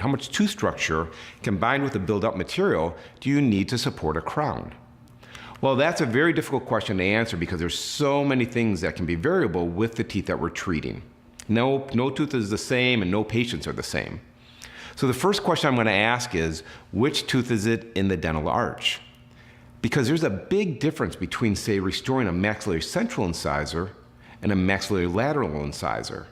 How much tooth structure combined with the build-up material do you need to support a crown? Well, that's a very difficult question to answer because there's so many things that can be variable with the teeth that we're treating. No tooth is the same and no patients are the same. So the first question I'm going to ask is, which tooth is it in the dental arch? Because there's a big difference between, say, restoring a maxillary central incisor and a maxillary lateral incisor.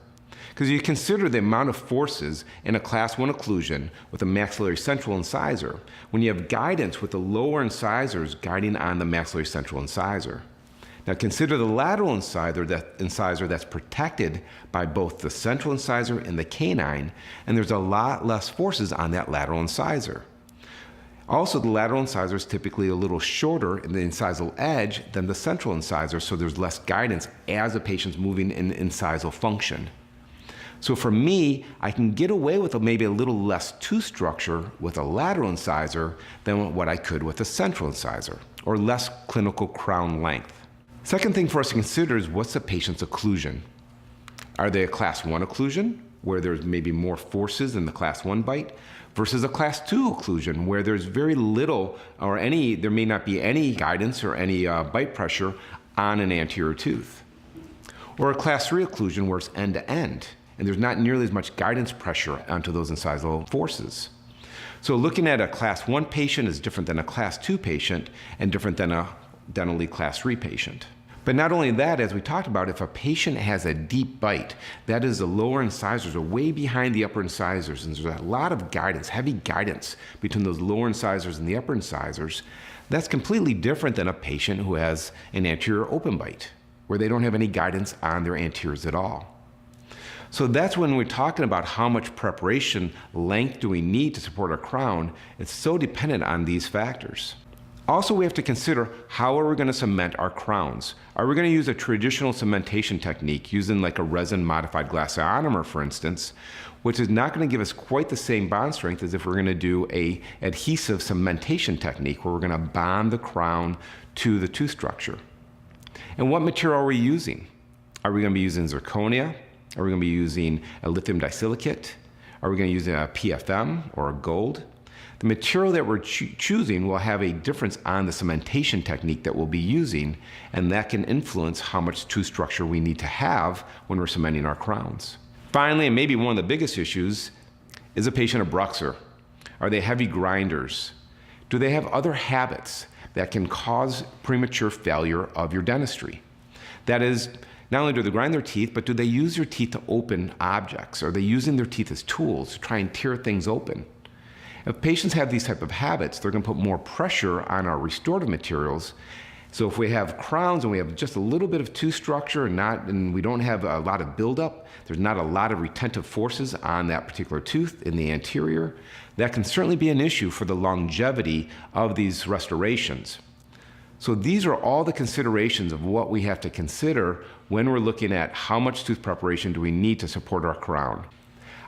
Because you consider the amount of forces in a class 1 occlusion with a maxillary central incisor when you have guidance with the lower incisors guiding on the maxillary central incisor. Now consider the lateral incisor that's protected by both the central incisor and the canine, and there's a lot less forces on that lateral incisor. Also, the lateral incisor is typically a little shorter in the incisal edge than the central incisor, so there's less guidance as a patient's moving in incisal function. So for me, I can get away with maybe a little less tooth structure with a lateral incisor than what I could with a central incisor, or less clinical crown length. Second thing for us to consider is, what's the patient's occlusion? Are they a class 1 occlusion, where there's maybe more forces in the class 1 bite, versus a class 2 occlusion, where there's very little or there may not be any guidance or any bite pressure on an anterior tooth? Or a class 3 occlusion where it's end-to-end, and there's not nearly as much guidance pressure onto those incisal forces. So looking at a class 1 patient is different than a class 2 patient and different than a dentally class 3 patient. But not only that, as we talked about, if a patient has a deep bite, that is, the lower incisors are way behind the upper incisors, and there's a lot of guidance, heavy guidance between those lower incisors and the upper incisors, that's completely different than a patient who has an anterior open bite, where they don't have any guidance on their anteriors at all. So that's when we're talking about how much preparation length do we need to support our crown. It's so dependent on these factors. Also, we have to consider, how are we going to cement our crowns? Are we going to use a traditional cementation technique using like a resin modified glass ionomer, for instance, which is not going to give us quite the same bond strength as if we're going to do a adhesive cementation technique where we're going to bond the crown to the tooth structure? And what material are we using? Are we going to be using zirconia? Are we going to be using a lithium disilicate? Are we going to use a PFM or a gold? The material that we're choosing will have a difference on the cementation technique that we'll be using, and that can influence how much tooth structure we need to have when we're cementing our crowns. Finally, and maybe one of the biggest issues, is a patient a bruxer? Are they heavy grinders? Do they have other habits that can cause premature failure of your dentistry? That is, not only do they grind their teeth, but do they use their teeth to open objects? Are they using their teeth as tools to try and tear things open? If patients have these type of habits, they're going to put more pressure on our restorative materials. So if we have crowns and we have just a little bit of tooth structure and we don't have a lot of buildup, there's not a lot of retentive forces on that particular tooth in the anterior, that can certainly be an issue for the longevity of these restorations. So these are all the considerations of what we have to consider when we're looking at how much tooth preparation do we need to support our crown.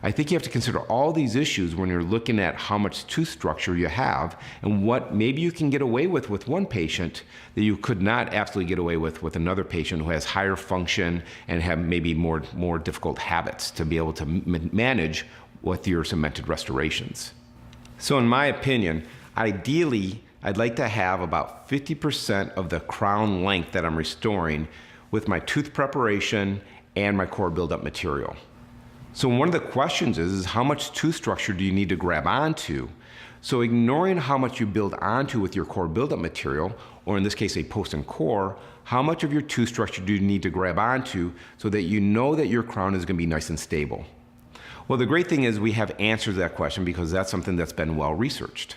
I think you have to consider all these issues when you're looking at how much tooth structure you have and what maybe you can get away with one patient that you could not absolutely get away with another patient who has higher function and have maybe more difficult habits to be able to manage with your cemented restorations. So in my opinion, ideally, I'd like to have about 50% of the crown length that I'm restoring with my tooth preparation and my core buildup material. So one of the questions is how much tooth structure do you need to grab onto? So ignoring how much you build onto with your core buildup material, or in this case a post and core, how much of your tooth structure do you need to grab onto so that you know that your crown is going to be nice and stable? Well, the great thing is we have answered that question because that's something that's been well researched.